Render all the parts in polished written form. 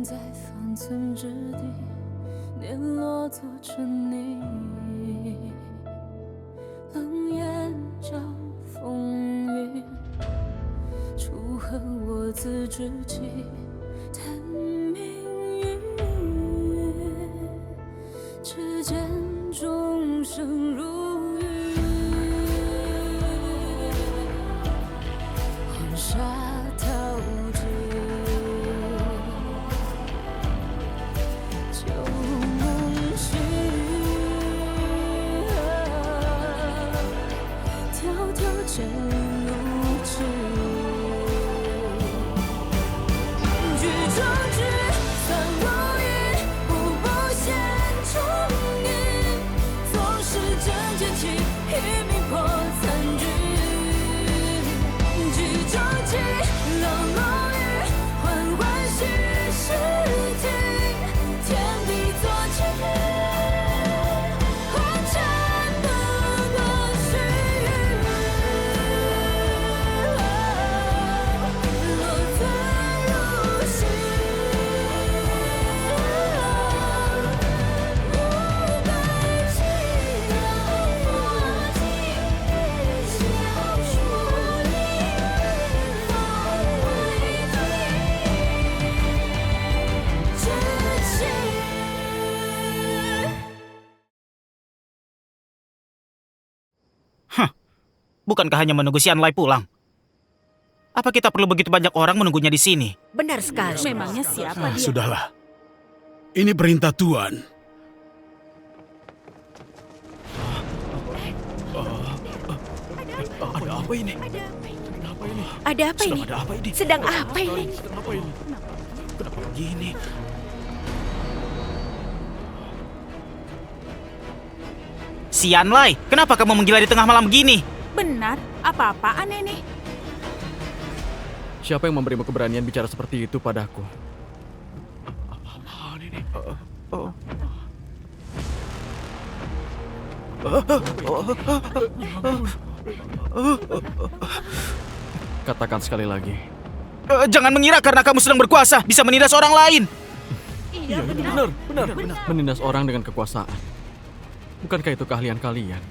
在方寸之地，碾落做成泥。冷眼照风雨，楚河我自知己，叹命运。只见众生如雨，黄沙淘尽，旧梦醒，迢迢剑路至，举中指，算如雨，步步险重影，纵使真剑气，一命破残局。举中计，冷落雨，缓缓虚实境，天地作棋，红尘的恶虚，落醉如洗，无悲凄凉，花尽小说里放回知情。Bukankah hanya menunggu si Anlai pulang? Apa kita perlu begitu banyak orang menunggunya di sini? Benar sekali. Memangnya siapa dia? Sudahlah. Ini perintah Tuan. Ada apa ini? Ada apa ini? Ada apa ini? Sedang apa ini? Kenapa ini? Kenapa begini? Si Anlai, kenapa kamu menggila di tengah malam begini? Benar, apa-apaan ini? Siapa yang memberimu keberanian bicara seperti itu padaku? Apaan ini? Katakan sekali lagi. Jangan mengira karena kamu sedang berkuasa bisa menindas orang lain. Iya, benar. Menindas orang dengan kekuasaan. Bukankah itu keahlian kalian?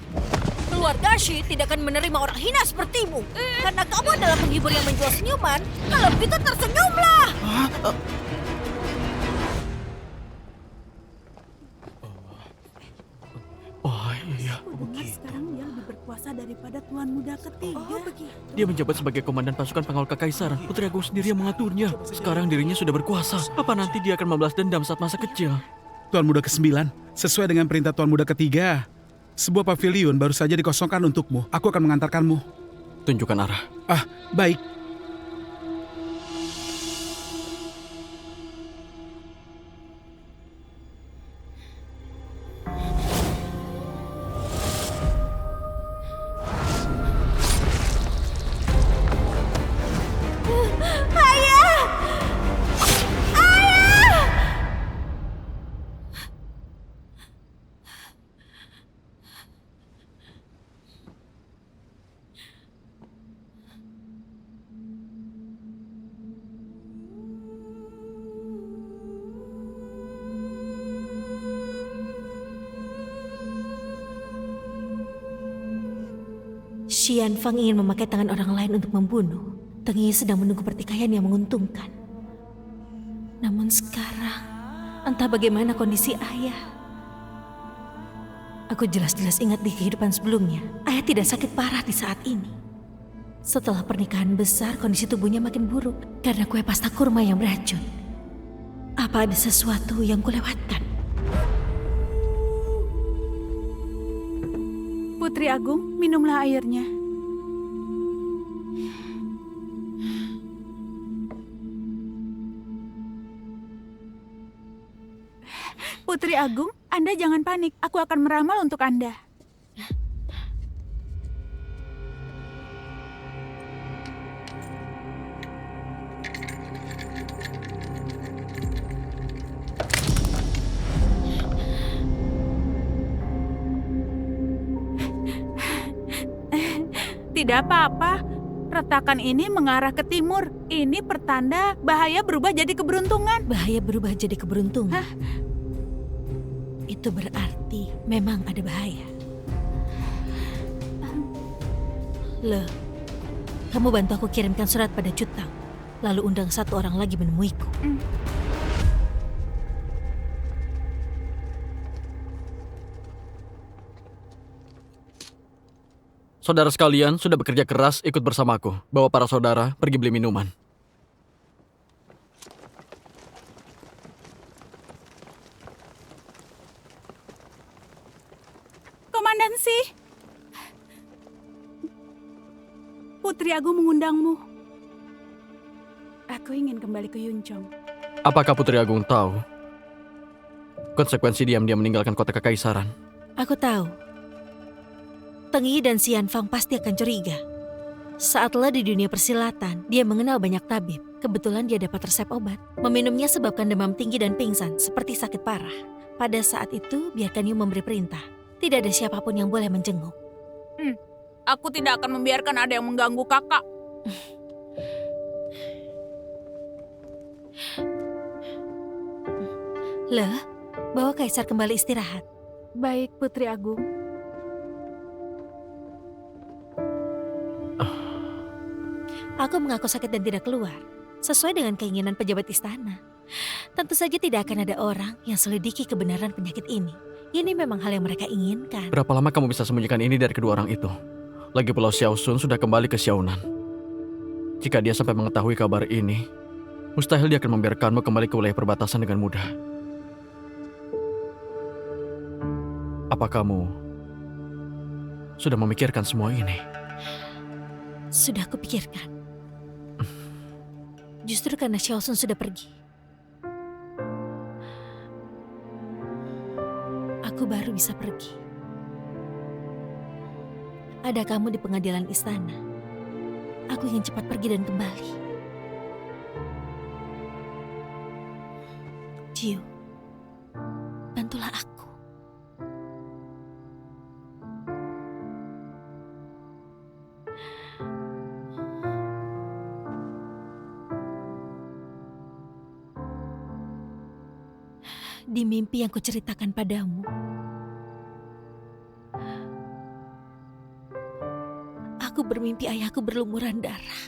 Keluarga Shi tidak akan menerima orang hina sepertimu. Karena kamu adalah penghibur yang menjual senyuman. Kalau begitu tersenyumlah. Oh iya. Dengar sekarang dia lebih berkuasa daripada Tuan Muda ketiga. Oh begitu. Dia menjabat sebagai komandan pasukan pengawal kekaisaran. Putri Agung sendiri yang mengaturnya. Sekarang dirinya sudah berkuasa. Apa nanti dia akan membalas dendam saat masa kecil? Tuan Muda ke-9, sesuai dengan perintah Tuan Muda ke-3, sebuah pavilion baru saja dikosongkan untukmu. Aku akan mengantarkanmu. Tunjukkan arah. Baik. Xian Fang ingin memakai tangan orang lain untuk membunuh. Teng Yi sedang menunggu pertikaian yang menguntungkan. Namun sekarang, entah bagaimana kondisi ayah. Aku jelas-jelas ingat di kehidupan sebelumnya, ayah tidak sakit parah di saat ini. Setelah pernikahan besar, kondisi tubuhnya makin buruk karena kue pasta kurma yang beracun. Apa ada sesuatu yang kulewatkan? Putri Agung, minumlah airnya. Putri Agung, Anda jangan panik. Aku akan meramal untuk Anda. Tidak apa-apa. Retakan ini mengarah ke timur. Ini pertanda bahaya berubah jadi keberuntungan. Bahaya berubah jadi keberuntungan. Itu berarti memang ada bahaya. Loh, kamu bantu aku kirimkan surat pada Cutang. Lalu undang satu orang lagi menemuiku. Saudara sekalian sudah bekerja keras ikut bersamaku. Bawa para saudara pergi beli minuman. Komandansi, Putri Agung mengundangmu. Aku ingin kembali ke Yunchong. Apakah Putri Agung tahu konsekuensi diam-diam meninggalkan kota kekaisaran? Aku tahu. Teng Yi dan Xian Fang pasti akan curiga. Saatlah di dunia persilatan, dia mengenal banyak tabib. Kebetulan dia dapat resep obat. Meminumnya sebabkan demam tinggi dan pingsan, seperti sakit parah. Pada saat itu, biarkan Yu memberi perintah. Tidak ada siapapun yang boleh menjenguk. Aku tidak akan membiarkan ada yang mengganggu kakak. Loh, bawa Kaisar kembali istirahat. Baik, Putri Agung. Aku mengaku sakit dan tidak keluar, sesuai dengan keinginan pejabat istana. Tentu saja tidak akan ada orang yang selidiki kebenaran penyakit ini. Ini memang hal yang mereka inginkan. Berapa lama kamu bisa sembunyikan ini dari kedua orang itu? Lagi pula Xiao Sun sudah kembali ke Xiaonan. Jika dia sampai mengetahui kabar ini, mustahil dia akan membiarkanmu kembali ke wilayah perbatasan dengan mudah. Apa kamu sudah memikirkan semua ini? Sudah kupikirkan. Justru karena Xiao Sun sudah pergi, aku baru bisa pergi. Ada kamu di pengadilan istana. Aku ingin cepat pergi dan kembali. Jiu, bantulah aku. Di mimpi yang kuceritakan padamu, aku bermimpi ayahku berlumuran darah.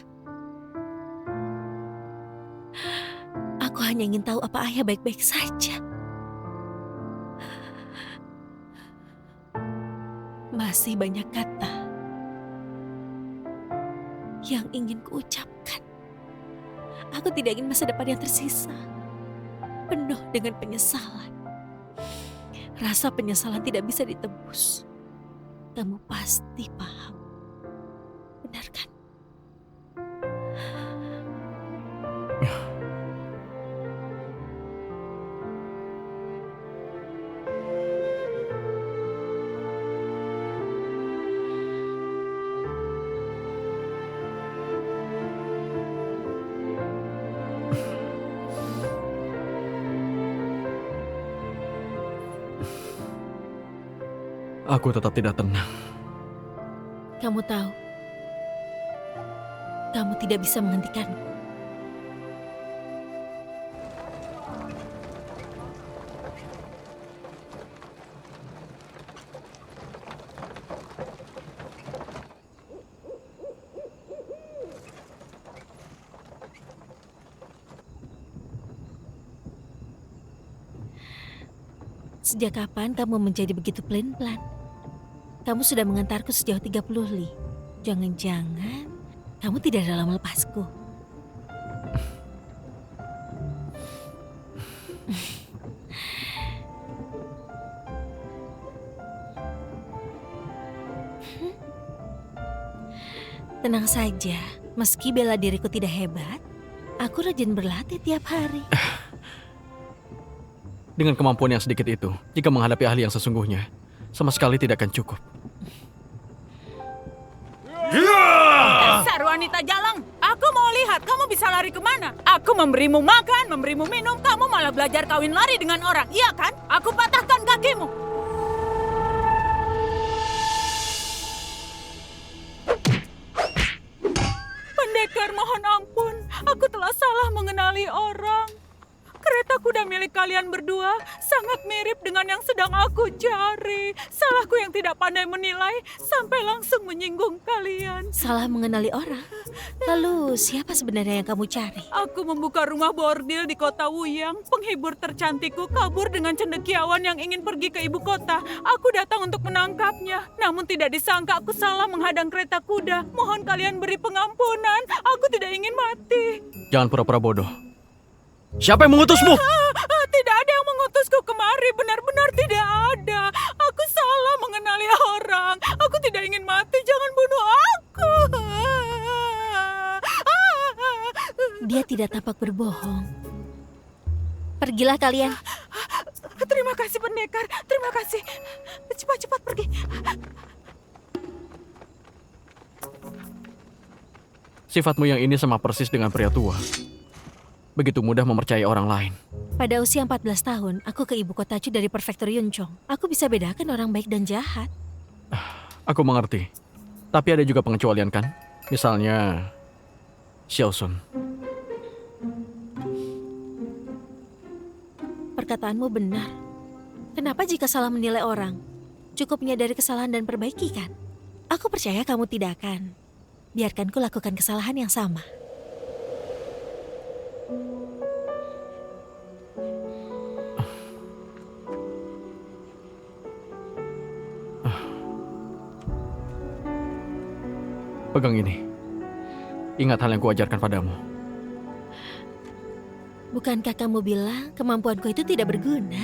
Aku hanya ingin tahu apa ayah baik-baik saja. Masih banyak kata yang ingin kuucapkan. Aku tidak ingin masa depan yang tersisa penuh dengan penyesalan. Rasa penyesalan tidak bisa ditebus. Kamu pasti paham. Benar kan? Aku tetap tidak tenang. Kamu tahu, kamu tidak bisa menghentikanku. Sejak kapan kamu menjadi begitu pelin-pelan? Kamu sudah mengantarku sejauh 30 li. Jangan-jangan kamu tidak rela melepasku. Tenang saja, meski bela diriku tidak hebat, aku rajin berlatih tiap hari. Dengan kemampuan yang sedikit itu, jika menghadapi ahli yang sesungguhnya, sama sekali tidak akan cukup. Dasar wanita jalang, aku mau lihat kamu bisa lari kemana. Aku memberimu makan, memberimu minum, kamu malah belajar kawin lari dengan orang, iya kan? Aku patahkan kakimu. mengenali orang. Kereta kuda milik kalian berdua sangat mirip dengan yang sedang aku cari. Salahku yang tidak pandai menilai sampai langsung menyinggung kalian. Salah mengenali orang? Lalu siapa sebenarnya yang kamu cari? Aku membuka rumah bordil di kota Wuyang. Penghibur tercantikku kabur dengan cendekiawan yang ingin pergi ke ibu kota. Aku datang untuk menangkapnya. Namun tidak disangka aku salah menghadang kereta kuda. Mohon kalian beri pengampunan. Aku tidak ingin mati. Jangan pura-pura bodoh. Siapa yang mengutusmu? Tidak ada yang mengutusku kemari. Benar-benar tidak ada. Aku salah mengenali orang. Aku tidak ingin mati. Jangan bunuh aku. Dia tidak tampak berbohong. Pergilah kalian. Terima kasih pendekar. Terima kasih. Cepat-cepat pergi. Sifatmu yang ini sama persis dengan pria tua. Begitu mudah mempercayai orang lain. Pada usia 14 tahun, aku ke ibu kota Chu dari prefektur Yunchong. Aku bisa bedakan orang baik dan jahat. Aku mengerti. Tapi ada juga pengecualian kan? Misalnya Xiaosun. Perkataanmu benar. Kenapa jika salah menilai orang? Cukup menyadari kesalahan dan perbaiki kan? Aku percaya kamu tidak akan. Biarkan ku lakukan kesalahan yang sama. Pegang ini. Ingat hal yang kuajarkan padamu. Bukankah kamu bilang kemampuanku itu tidak berguna?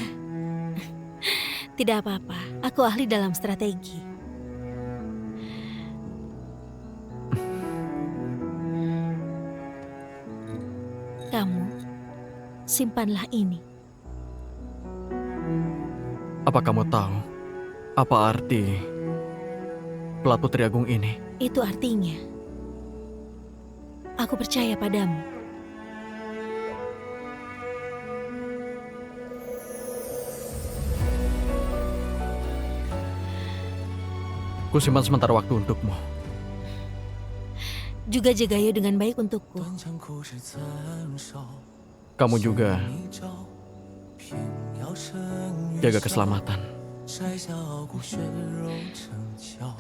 Tidak apa-apa, aku ahli dalam strategi. Kamu, simpanlah ini. Apa kamu tahu apa arti pelat Putri Agung ini? Itu artinya, aku percaya padamu. Ku simpan sementara waktu untukmu. Juga jagayo dengan baik untukku. Kamu juga jaga keselamatan. 摘下傲骨血肉成鞘，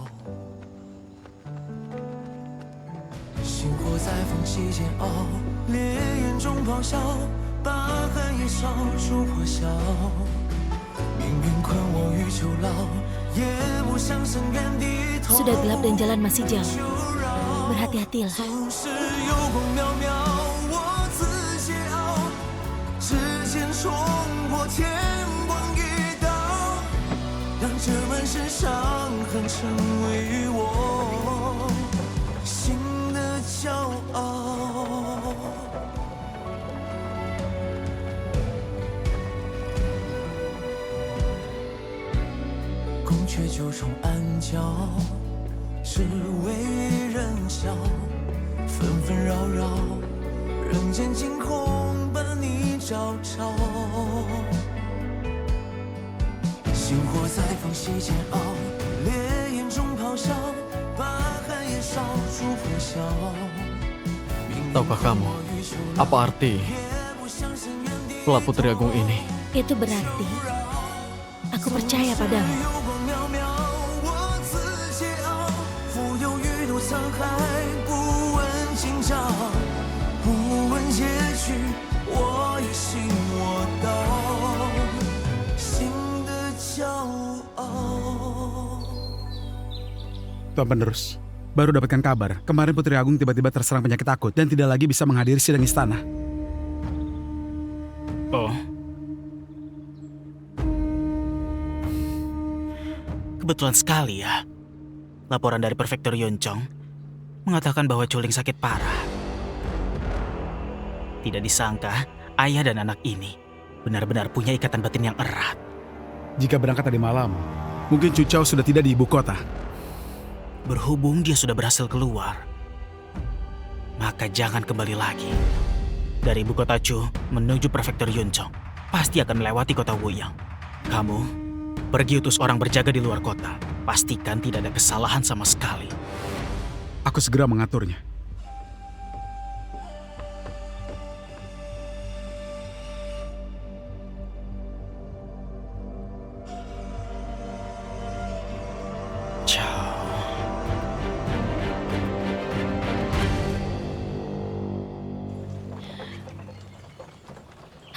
星火在缝隙间熬，烈焰中咆哮，把寒夜烧出破晓。命运困我于囚牢，也不想深愿低头。 Sudah gelap dan jalan masih jauh. Berhati-hatilah. 总是有光渺渺，我自桀骜，指尖冲破天光一刀。 让这满身伤痕成为我心的骄傲。宫阙九重暗角，只为人笑。纷纷扰扰，人间惊鸿把你照照。 星火在缝隙间熬，烈焰中咆哮，把寒夜烧出破晓。 Tahukah kamu apa arti pelat Putri Agung ini? Itu berarti aku percaya padamu. 有光渺渺，我自桀骜，浮游于途沧海，不问今朝，不问结局，我一心我道。 Tuan penerus, baru dapatkan kabar. Kemarin Putri Agung tiba-tiba terserang penyakit akut dan tidak lagi bisa menghadiri sidang istana. Oh. Kebetulan sekali ya. Laporan dari prefektur Yunchong mengatakan bahwa Chuling sakit parah. Tidak disangka, ayah dan anak ini benar-benar punya ikatan batin yang erat. Jika berangkat tadi malam, mungkin Chu Chao sudah tidak di ibu kota. Berhubung dia sudah berhasil keluar, maka jangan kembali lagi. Dari ibu kota Chu menuju prefektur Yunchong, pasti akan melewati kota Wuyang. Kamu pergi utus orang berjaga di luar kota. Pastikan tidak ada kesalahan sama sekali. Aku segera mengaturnya.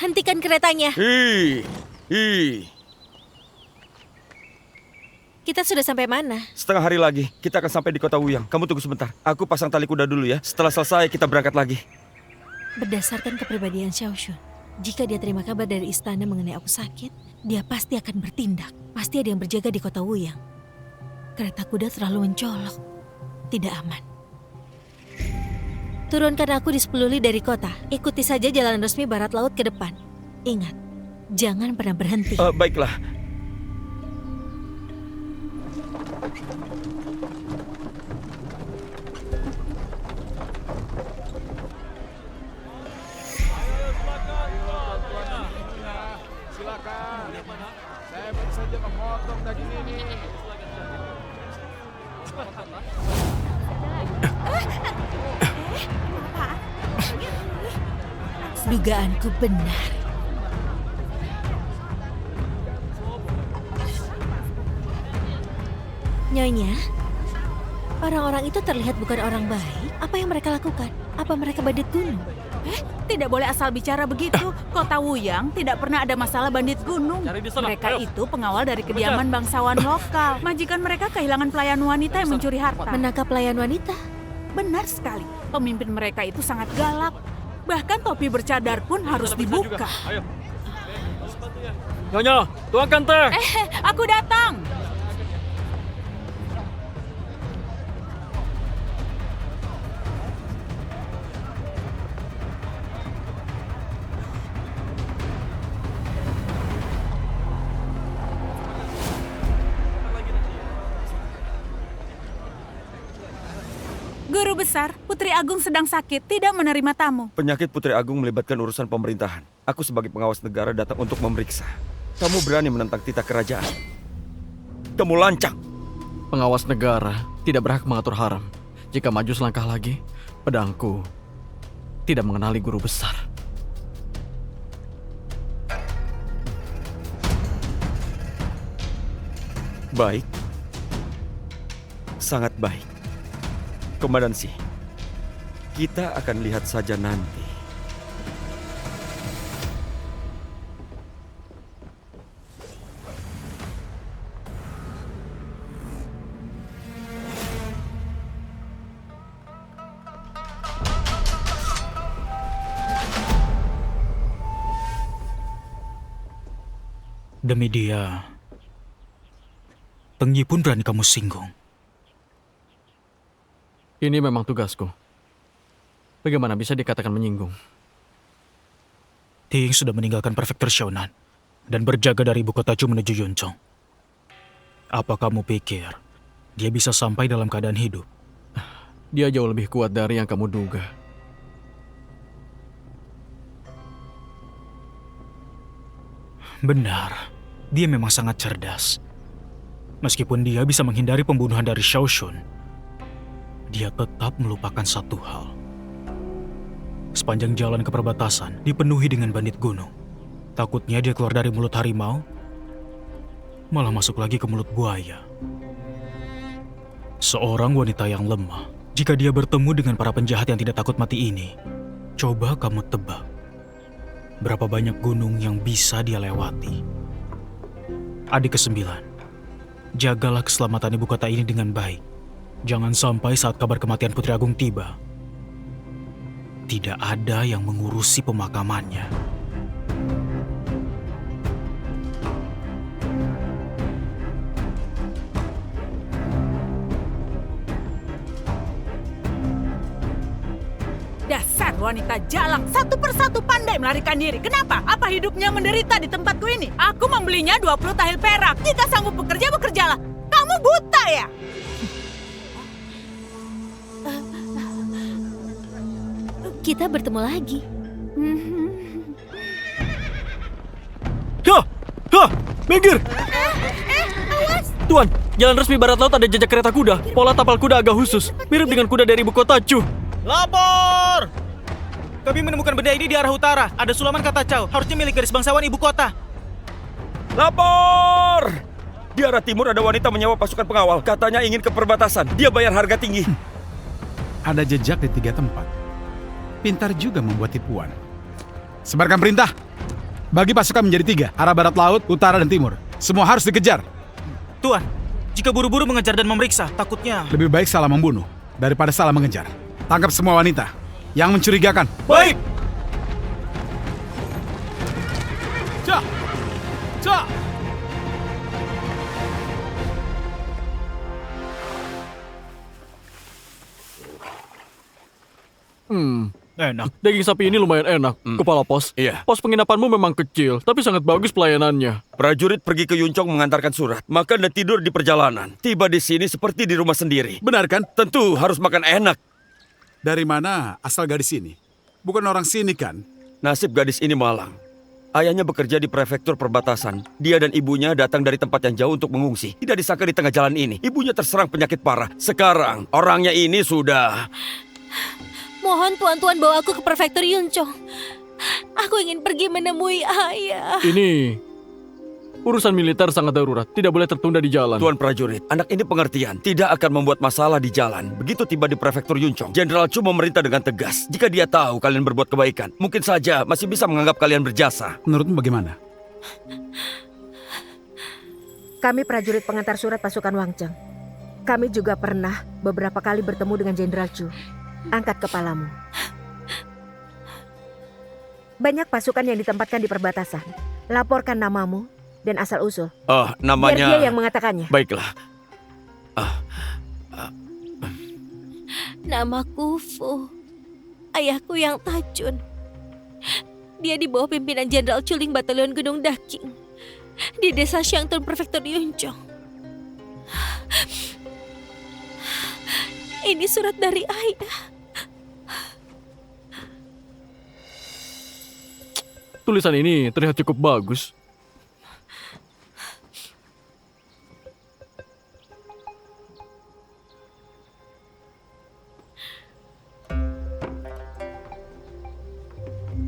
hentikan keretanya. Kita sudah sampai mana? Setengah hari lagi, kita akan sampai di kota Wuyang. Kamu tunggu sebentar. Aku pasang tali kuda dulu ya. Setelah selesai, kita berangkat lagi. Berdasarkan kepribadian Xiaoxun, jika dia terima kabar dari istana mengenai aku sakit, dia pasti akan bertindak. Pasti ada yang berjaga di kota Wuyang. Kereta kuda terlalu mencolok. Tidak aman. Turunkan aku di 10 li dari kota. Ikuti saja jalan resmi barat laut ke depan. Ingat, jangan pernah berhenti. Baiklah. Silakan. Saya baru saja memotong daging ini. Dugaanku benar. Nyonya, orang-orang itu terlihat bukan orang baik. Apa yang mereka lakukan? Apa mereka bandit gunung? Tidak boleh asal bicara begitu. Kota Wuyang tidak pernah ada masalah bandit gunung. Cari di sana, Mereka ayo. itu pengawal dari kediaman bangsawan lokal. Majikan mereka kehilangan pelayan wanita yang mencuri harta. Menangkap pelayan wanita? Benar sekali. Pemimpin mereka itu sangat galak. Bahkan topi bercadar pun harus dibuka. Ayo. Nyonya, tuangkan teh. Aku datang. Guru besar, Putri Agung sedang sakit, tidak menerima tamu. Penyakit Putri Agung melibatkan urusan pemerintahan. Aku sebagai pengawas negara datang untuk memeriksa. Kamu berani menentang titah kerajaan? Kamu lancang. Pengawas negara tidak berhak mengatur haram. Jika maju selangkah lagi, pedangku tidak mengenali guru besar. Baik. Sangat baik. Komandansi, kita akan lihat saja nanti. Demi dia, Tengyi pun berani kamu singgung. Ini memang tugasku. Bagaimana bisa dikatakan menyinggung? Ting sudah meninggalkan prefektur Xiaonan dan berjaga dari ibu kota Chu menuju Yunchong. Apa kamu pikir dia bisa sampai dalam keadaan hidup? Dia jauh lebih kuat dari yang kamu duga. Benar, dia memang sangat cerdas. Meskipun dia bisa menghindari pembunuhan dari Xiaoxun, dia tetap melupakan satu hal. Sepanjang jalan ke perbatasan dipenuhi dengan bandit gunung. Takutnya dia keluar dari mulut harimau, malah masuk lagi ke mulut buaya. Seorang wanita yang lemah, jika dia bertemu dengan para penjahat yang tidak takut mati ini, coba kamu tebak, berapa banyak gunung yang bisa dia lewati. Adik ke-9, jagalah keselamatan ibu kota ini dengan baik. Jangan sampai saat kabar kematian Putri Agung tiba, tidak ada yang mengurusi pemakamannya. Dasar wanita jalang, satu persatu pandai melarikan diri. Kenapa? Apa hidupnya menderita di tempatku ini? Aku membelinya 20 tahil perak. Jika sanggup bekerja, bekerjalah. Kamu buta ya? Kita bertemu lagi. Minggir! Tuan, jalan resmi barat laut ada jejak kereta kuda. Pola tapal kuda agak khusus, mirip dengan kuda dari ibu kota Chu. Lapor! Kami menemukan benda ini di arah utara. Ada sulaman kata Chow, harusnya milik garis bangsawan ibu kota. Lapor! Di arah timur ada wanita menyewa pasukan pengawal. Katanya ingin ke perbatasan. Dia bayar harga tinggi. Ada jejak di 3 tempat. Pintar juga membuat tipuan. Sebarkan perintah. Bagi pasukan menjadi 3, arah barat laut, utara, dan timur. Semua harus dikejar. Tuan, jika buru-buru mengejar dan memeriksa, takutnya... Lebih baik salah membunuh daripada salah mengejar. Tangkap semua wanita yang mencurigakan. Baik! Cak! Cak! Enak. Daging sapi ini lumayan enak. Kepala pos. Iya. Pos penginapanmu memang kecil, tapi sangat bagus pelayanannya. Prajurit pergi ke Yuncong mengantarkan surat, makan dan tidur di perjalanan. Tiba di sini seperti di rumah sendiri. Benar kan? Tentu harus makan enak. Dari mana asal gadis ini? Bukan orang sini kan? Nasib gadis ini malang. Ayahnya bekerja di prefektur perbatasan. Dia dan ibunya datang dari tempat yang jauh untuk mengungsi. Tidak disangka di tengah jalan ini, ibunya terserang penyakit parah. Sekarang, orangnya ini sudah... Mohon tuan-tuan bawa aku ke prefektur Yuncong. Aku ingin pergi menemui ayah. Ini urusan militer sangat darurat, tidak boleh tertunda di jalan. Tuan prajurit, anak ini pengertian. Tidak akan membuat masalah di jalan. Begitu tiba di prefektur Yuncong, Jenderal Chu memerintah dengan tegas. Jika dia tahu kalian berbuat kebaikan, mungkin saja masih bisa menganggap kalian berjasa. Menurutmu bagaimana? Kami prajurit pengantar surat pasukan Wangcheng. Kami juga pernah beberapa kali bertemu dengan Jenderal Chu. Angkat kepalamu. Banyak pasukan yang ditempatkan di perbatasan. Laporkan namamu dan asal-usul. Namanya... Biar dia yang mengatakannya. Baiklah. Namaku Fu. Ayahku yang Tajun. Dia di bawah pimpinan Jenderal Chuling Batalion Gunung Daking di desa Xiangtun Prefektur Yuncong. Ini surat dari ayah. Tulisan ini terlihat cukup bagus.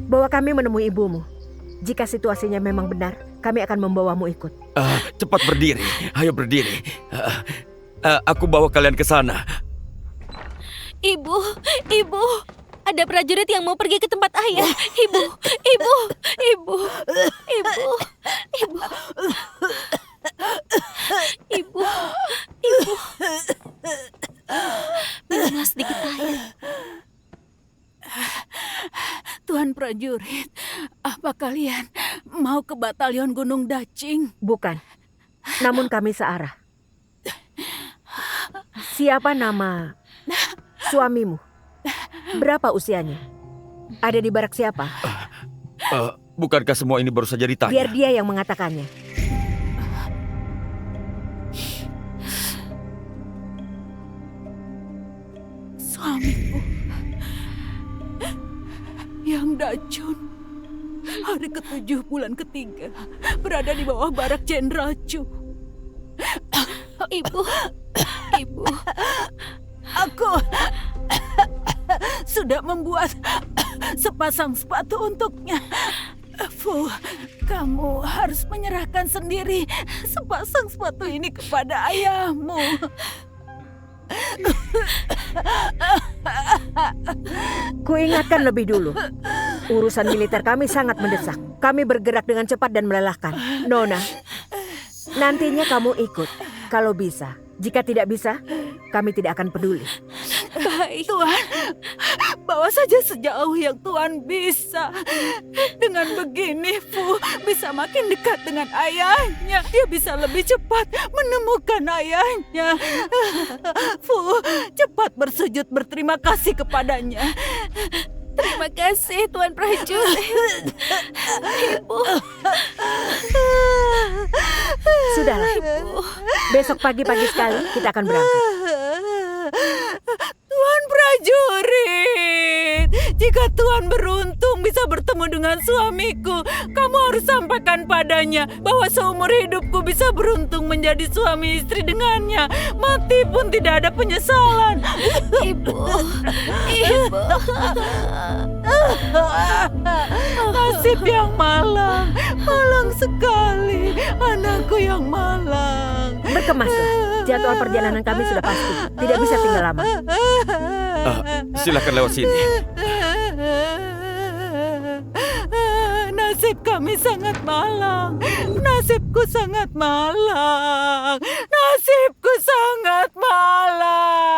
Bawa kami menemui ibumu. Jika situasinya memang benar, kami akan membawamu ikut. Cepat berdiri. Ayo berdiri. Aku bawa kalian ke sana. Ibu, ada prajurit yang mau pergi ke tempat ayah. Ibu. Minumlah sedikit air. Tuan prajurit, apa kalian mau ke batalion Gunung Dacing? Bukan. Namun kami searah. Siapa nama suamimu? Berapa usianya? Ada di barak siapa? Bukankah semua ini baru saja ditanya? Biar dia yang mengatakannya. Suamiku, Yang Dacun, hari ke-7 bulan ke-3, berada di bawah barak Jenderal Chu. Ibu. Aku sudah membuat sepasang sepatu untuknya. Fu, kamu harus menyerahkan sendiri sepasang sepatu ini kepada ayahmu. Kuingatkan lebih dulu. Urusan militer kami sangat mendesak. Kami bergerak dengan cepat dan melelahkan. Nona, nantinya kamu ikut kalau bisa. Jika tidak bisa, kami tidak akan peduli. Baik. Tuan, bawa saja sejauh yang Tuan bisa. Dengan begini, Fu bisa makin dekat dengan ayahnya. Dia bisa lebih cepat menemukan ayahnya. Fu, cepat bersujud berterima kasih kepadanya. Terima kasih, Tuan Prajurit. Ibu. Sudahlah. Besok pagi-pagi sekali kita akan berangkat. Tuan Prajurit, jika Tuan beruntung bisa bertemu dengan suamiku, kamu harus sampaikan padanya bahwa seumur hidupku bisa beruntung menjadi suami istri dengannya. Mati pun tidak ada penyesalan. Ibu. Nasib yang malang, malang sekali. Anakku yang malang. Berkemaslah. Jadwal perjalanan kami sudah pasti. Tidak bisa tinggal lama. Silakan lewat sini. Nasib kami sangat malang. Nasibku sangat malang. Nasibku sangat malang.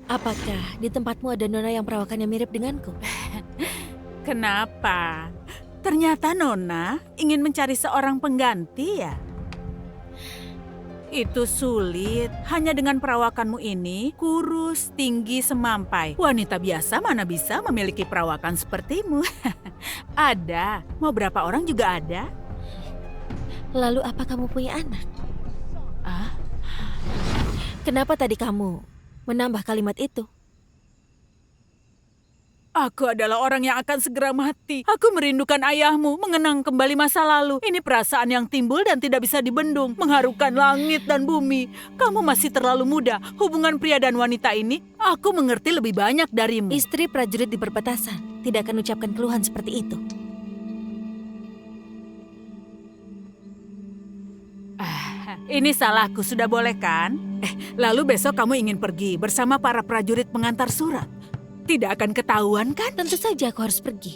Apakah di tempatmu ada nona yang perawakannya mirip denganku? Kenapa? Ternyata Nona ingin mencari seorang pengganti ya? Itu sulit. Hanya dengan perawakanmu ini, kurus, tinggi, semampai. Wanita biasa mana bisa memiliki perawakan sepertimu? Ada. Mau berapa orang juga ada. Lalu apa kamu punya anak? Ah, Kenapa tadi kamu menambah kalimat itu? aku adalah orang yang akan segera mati. Aku merindukan ayahmu, mengenang kembali masa lalu. Ini perasaan yang timbul dan tidak bisa dibendung, mengharukan langit dan bumi. Kamu masih terlalu muda. Hubungan pria dan wanita ini, aku mengerti lebih banyak darimu. Istri prajurit di perbatasan tidak akan ucapkan keluhan seperti itu. Ini salahku, sudah boleh kan? Lalu besok kamu ingin pergi bersama para prajurit pengantar surat. Tidak akan ketahuan kan? Tentu saja aku harus pergi.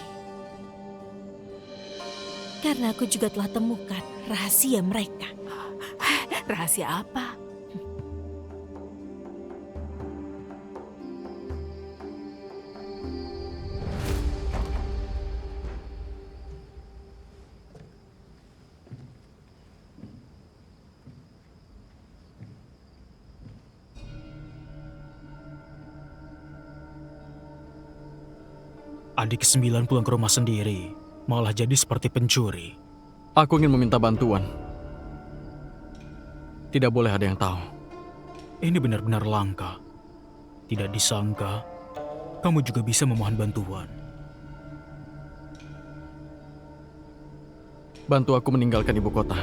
Karena aku juga telah temukan rahasia mereka. Rahasia apa? Adik ke-9 pulang ke rumah sendiri, malah jadi seperti pencuri. Aku ingin meminta bantuan. Tidak boleh ada yang tahu. Ini benar-benar langka. Tidak disangka, kamu juga bisa memohon bantuan. Bantu aku meninggalkan ibu kota.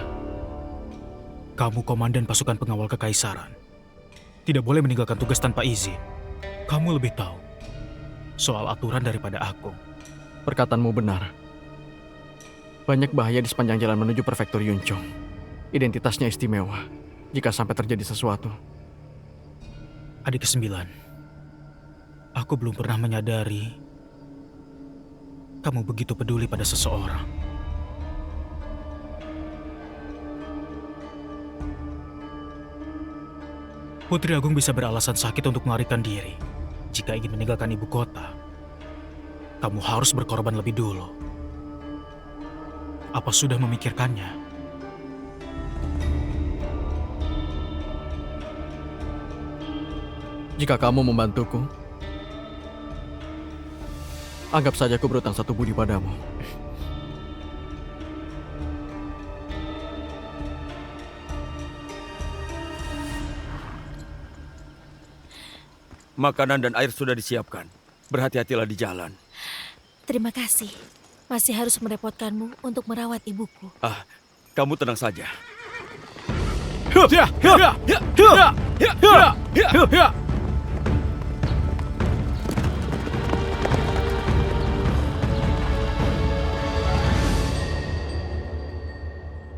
Kamu komandan pasukan pengawal kekaisaran. Tidak boleh meninggalkan tugas tanpa izin. Kamu lebih tahu soal aturan daripada aku. Perkataanmu benar. Banyak bahaya di sepanjang jalan menuju prefektur Yunchong. Identitasnya istimewa jika sampai terjadi sesuatu. Adik ke-9, aku belum pernah menyadari kamu begitu peduli pada seseorang. Putri Agung bisa beralasan sakit untuk melarikan diri. Jika ingin meninggalkan ibu kota, kamu harus berkorban lebih dulu. Apa sudah memikirkannya? Jika kamu membantuku, anggap saja aku berutang satu budi padamu. Makanan dan air sudah disiapkan. Berhati-hatilah di jalan. Terima kasih. Masih harus merepotkanmu untuk merawat ibuku. Kamu tenang saja.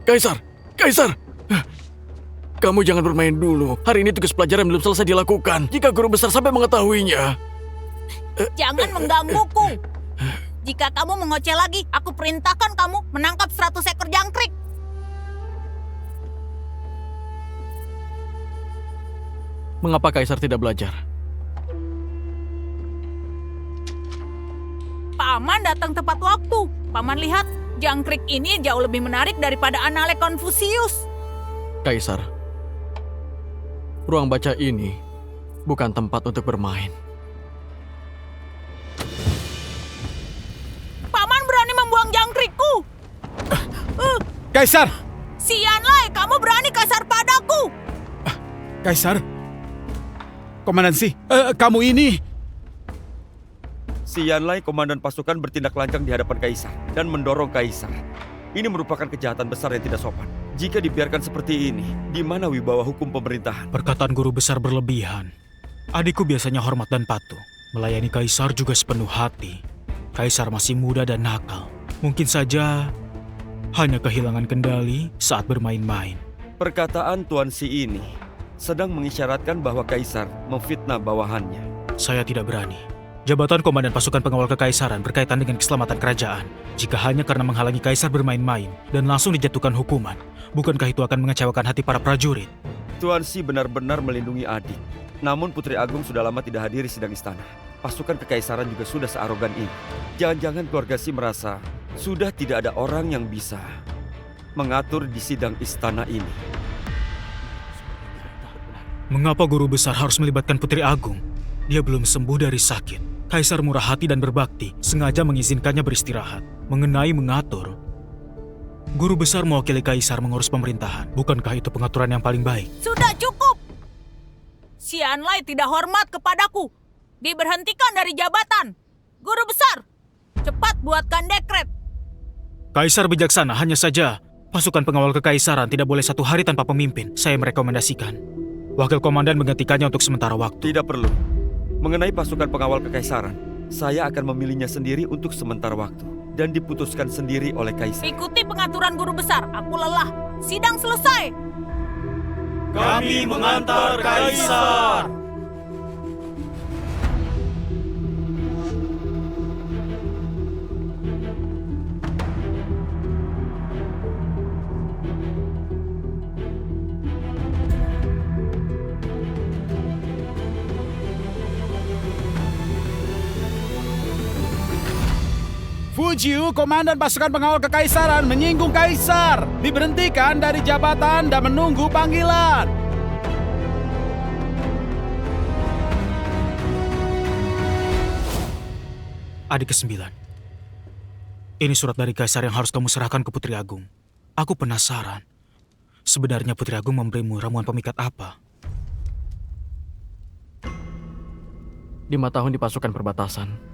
Kaisar! Kaisar! Kamu jangan bermain dulu. Hari ini tugas pelajaran belum selesai dilakukan. Jika guru besar sampai mengetahuinya... Jangan menggangguku. Jika kamu mengoceh lagi, aku perintahkan kamu menangkap 100 ekor jangkrik. Mengapa Kaisar tidak belajar? Paman datang tepat waktu. Paman lihat, jangkrik ini jauh lebih menarik daripada Annales Confucius. Kaisar, ruang baca ini bukan tempat untuk bermain. Paman berani membuang jangkrikku. Kaisar! Xianlai, kamu berani kasar padaku. Kaisar? Komandansi, kamu ini... Xianlai, komandan pasukan, bertindak lancang di hadapan Kaisar dan mendorong Kaisar. Ini merupakan kejahatan besar yang tidak sopan. Jika dibiarkan seperti ini, di mana wibawa hukum pemerintahan? Perkataan guru besar berlebihan. Adikku biasanya hormat dan patuh. Melayani Kaisar juga sepenuh hati. Kaisar masih muda dan nakal. Mungkin saja hanya kehilangan kendali saat bermain-main. Perkataan Tuan Si ini sedang mengisyaratkan bahwa Kaisar memfitnah bawahannya. Saya tidak berani. Jabatan Komandan Pasukan Pengawal Kekaisaran berkaitan dengan keselamatan kerajaan. Jika hanya karena menghalangi Kaisar bermain-main dan langsung dijatuhkan hukuman, bukankah itu akan mengecewakan hati para prajurit? Tuan Xi benar-benar melindungi adik. Namun Putri Agung sudah lama tidak hadiri sidang istana. Pasukan Kekaisaran juga sudah searogan ini. Jangan-jangan keluarga Xi merasa sudah tidak ada orang yang bisa mengatur di sidang istana ini. Mengapa Guru Besar harus melibatkan Putri Agung? Dia belum sembuh dari sakit. Kaisar murah hati dan berbakti sengaja mengizinkannya beristirahat. Mengenai mengatur, Guru Besar mewakili Kaisar mengurus pemerintahan. Bukankah itu pengaturan yang paling baik? Sudah cukup! Xianlai tidak hormat kepadaku. Diberhentikan dari jabatan. Guru Besar, cepat buatkan dekret. Kaisar bijaksana, hanya saja pasukan pengawal kekaisaran tidak boleh 1 hari tanpa pemimpin. Saya merekomendasikan wakil komandan menggantikannya untuk sementara waktu. Tidak perlu. Mengenai pasukan pengawal kekaisaran, saya akan memilihnya sendiri untuk sementara waktu dan diputuskan sendiri oleh Kaisar. Ikuti pengaturan Guru Besar. Aku lelah. Sidang selesai. Kami mengantar Kaisar. Fujiu, Komandan Pasukan Pengawal Kekaisaran, menyinggung Kaisar. Diberhentikan dari jabatan dan menunggu panggilan. Adik ke-9. Ini surat dari Kaisar yang harus kamu serahkan ke Putri Agung. Aku penasaran. Sebenarnya Putri Agung memberimu ramuan pemikat apa? 5 tahun di pasukan perbatasan.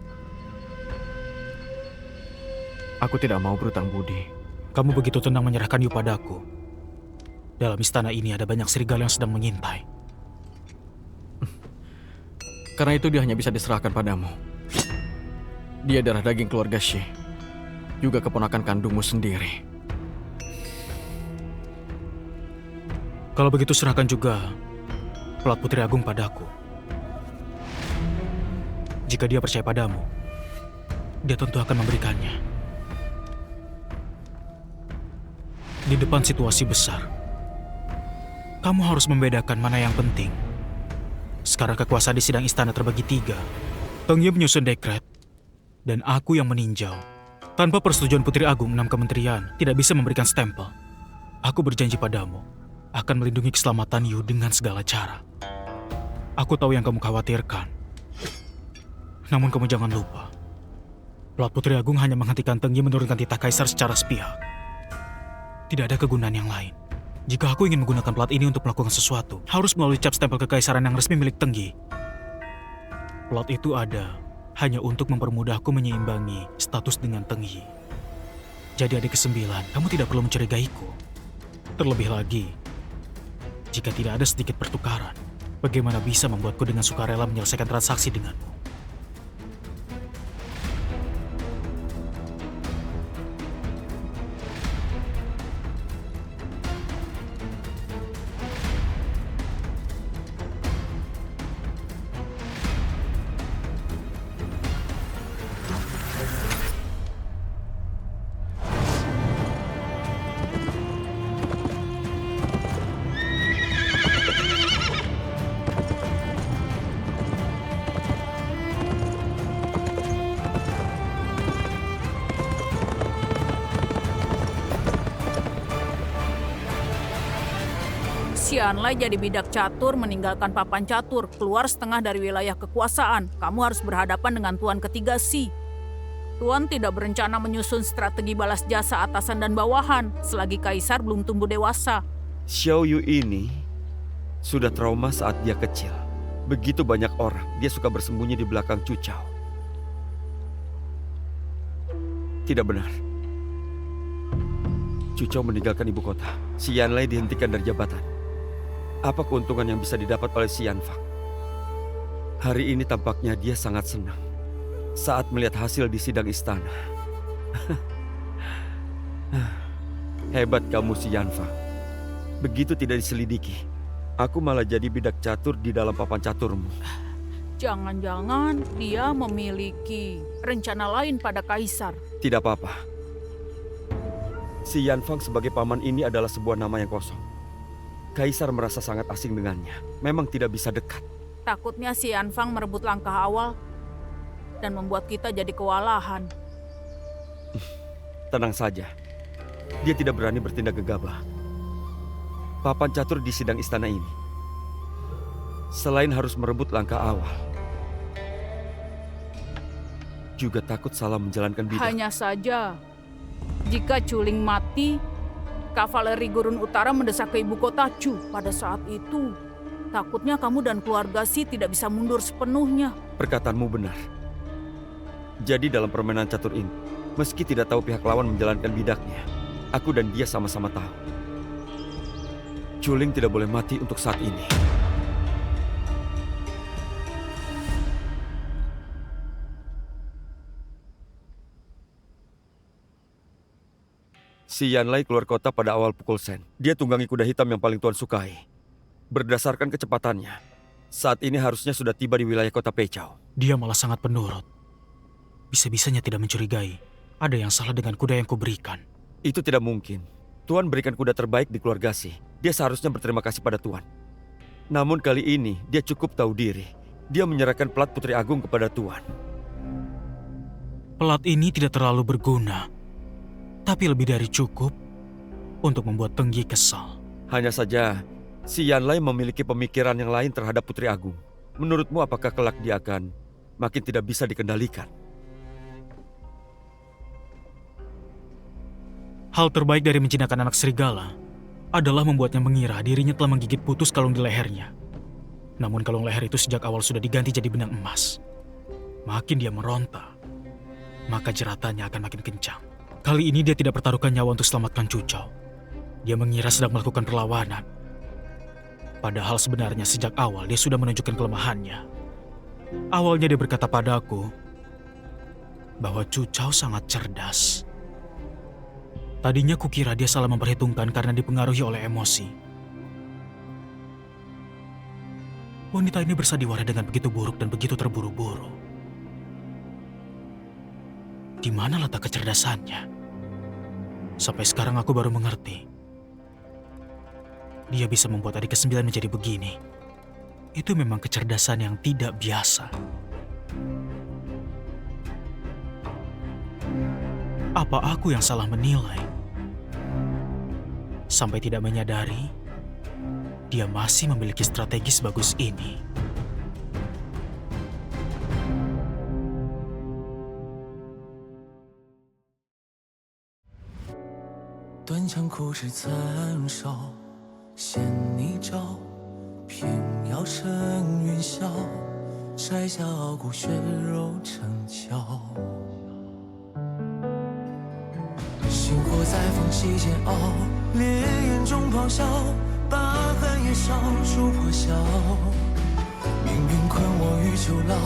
Aku tidak mau berutang budi. Kamu begitu tenang menyerahkan Yu padaku. Dalam istana ini ada banyak serigala yang sedang mengintai. Karena itu dia hanya bisa diserahkan padamu. Dia darah daging keluarga Xi. Juga keponakan kandungmu sendiri. Kalau begitu serahkan juga pelat Putri Agung padaku. Jika dia percaya padamu, dia tentu akan memberikannya. Di depan situasi besar, kamu harus membedakan mana yang penting. Sekarang kekuasaan di sidang istana terbagi 3. Teng Yi menyusun dekret, dan aku yang meninjau. Tanpa persetujuan Putri Agung, 6 kementerian tidak bisa memberikan stempel. Aku berjanji padamu, akan melindungi keselamatan Yu dengan segala cara. Aku tahu yang kamu khawatirkan. Namun kamu jangan lupa, pelat Putri Agung hanya menghentikan Teng Yi menurunkan titah Kaisar secara sepihak. Tidak ada kegunaan yang lain. Jika aku ingin menggunakan plat ini untuk melakukan sesuatu, harus melalui cap stempel kekaisaran yang resmi milik Teng Yi. Plat itu ada hanya untuk mempermudahku menyeimbangi status dengan Teng Yi. Jadi adik ke-9, kamu tidak perlu mencurigaiku. Terlebih lagi, jika tidak ada sedikit pertukaran, bagaimana bisa membuatku dengan sukarela menyelesaikan transaksi denganmu? Xianlai jadi bidak catur meninggalkan papan catur, keluar setengah dari wilayah kekuasaan. Kamu harus berhadapan dengan Tuan ketiga Xi. Tuan tidak berencana menyusun strategi balas jasa atasan dan bawahan selagi Kaisar belum tumbuh dewasa. Xiao Yu ini sudah trauma saat dia kecil. Begitu banyak orang, dia suka bersembunyi di belakang Cucao. Tidak benar. Cucao meninggalkan ibu kota. Xianlai dihentikan dari jabatan. Apa keuntungan yang bisa didapat oleh Xianfang? Hari ini tampaknya dia sangat senang saat melihat hasil di sidang istana. Hebat kamu Xianfang. Begitu tidak diselidiki, Aku malah jadi bidak catur di dalam papan caturmu. Jangan-jangan dia memiliki rencana lain pada Kaisar. Tidak apa-apa. Si Yanfang sebagai paman ini adalah sebuah nama yang kosong. Kaisar merasa sangat asing dengannya. Memang tidak bisa dekat. Takutnya si Yanfang merebut langkah awal dan membuat kita jadi kewalahan. Tenang saja. Dia tidak berani bertindak gegabah. Papan catur di sidang istana ini, selain harus merebut langkah awal, juga takut salah menjalankan bidak. Hanya saja, jika Culing mati, kavaleri Gurun Utara mendesak ke ibu kota Chu. Pada saat itu, takutnya kamu dan keluarga Si tidak bisa mundur sepenuhnya. Perkataanmu benar. Jadi dalam permainan catur ini, meski tidak tahu pihak lawan menjalankan bidaknya, aku dan dia sama-sama tahu. Culing tidak boleh mati untuk saat ini. Si Yanlai keluar kota pada awal pukul sen. Dia tunggangi kuda hitam yang paling Tuan sukai. Berdasarkan kecepatannya, saat ini harusnya sudah tiba di wilayah kota Pechao. Dia malah sangat penurut. Bisa-bisanya tidak mencurigai. Ada yang salah dengan kuda yang kuberikan. Itu tidak mungkin. Tuan berikan kuda terbaik di keluarga Si. Dia seharusnya berterima kasih pada Tuan. Namun kali ini dia cukup tahu diri. Dia menyerahkan pelat Putri Agung kepada Tuan. Pelat ini tidak terlalu berguna, tapi lebih dari cukup untuk membuat Tenggi kesal. Hanya saja, si Yanlai memiliki pemikiran yang lain terhadap Putri Agung. Menurutmu apakah kelak dia akan makin tidak bisa dikendalikan? Hal terbaik dari menjinakkan anak serigala adalah membuatnya mengira dirinya telah menggigit putus kalung di lehernya. Namun kalung leher itu sejak awal sudah diganti jadi benang emas. Makin dia meronta, maka jeratannya akan makin kencang. Kali ini dia tidak pertaruhkan nyawa untuk selamatkan Cucao. Dia mengira sedang melakukan perlawanan. Padahal sebenarnya sejak awal dia sudah menunjukkan kelemahannya. Awalnya dia berkata padaku bahwa Cucao sangat cerdas. Tadinya kukira dia salah memperhitungkan karena dipengaruhi oleh emosi. Wanita ini bersandiwara dengan begitu buruk dan begitu terburu-buru. Di mana letak kecerdasannya? Sampai sekarang aku baru mengerti. Dia bisa membuat adik ke-9 menjadi begini. Itu memang kecerdasan yang tidak biasa. Apa aku yang salah menilai? Sampai tidak menyadari, dia masih memiliki strategi sebagus ini. 断肠苦事残烧，衔泥沼，平遥生云霄，摘下傲骨血肉成鞘。星火在缝隙间熬，烈焰中咆哮，把寒夜烧出破晓。命运困我于囚牢，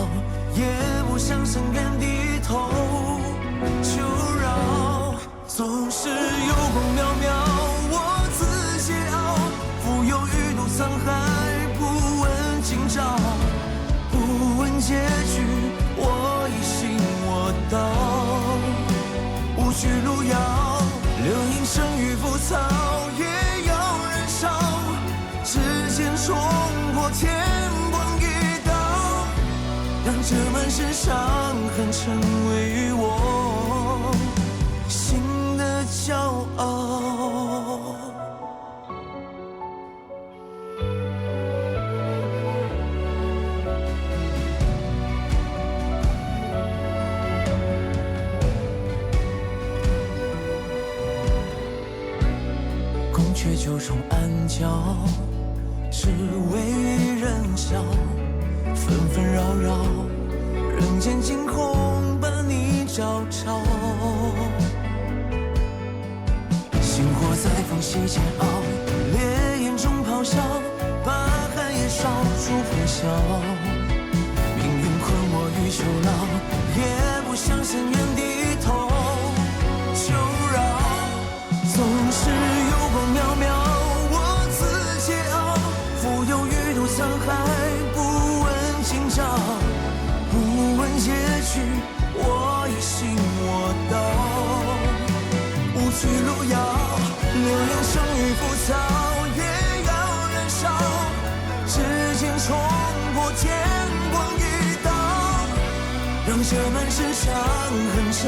也不想向人低头。求饶，总是有光渺渺，我自桀骜。浮游鱼肚沧海，不问今朝，不问结局，我一心我道。无惧路遥，流萤生于浮草，也要燃烧。指尖冲破天光一刀，让这满身伤痕成为我心的骄傲。宫阙九重暗角，只为与人笑。纷纷扰扰，人间惊鸿伴你照朝。星火在缝隙间熬，烈焰中咆哮，把寒夜烧出破晓。命运困我于囚牢，也不想向人低头。求饶，总是有光渺渺，我自桀骜。浮游草也要燃烧，时间冲破天光一道，让这满身伤痕成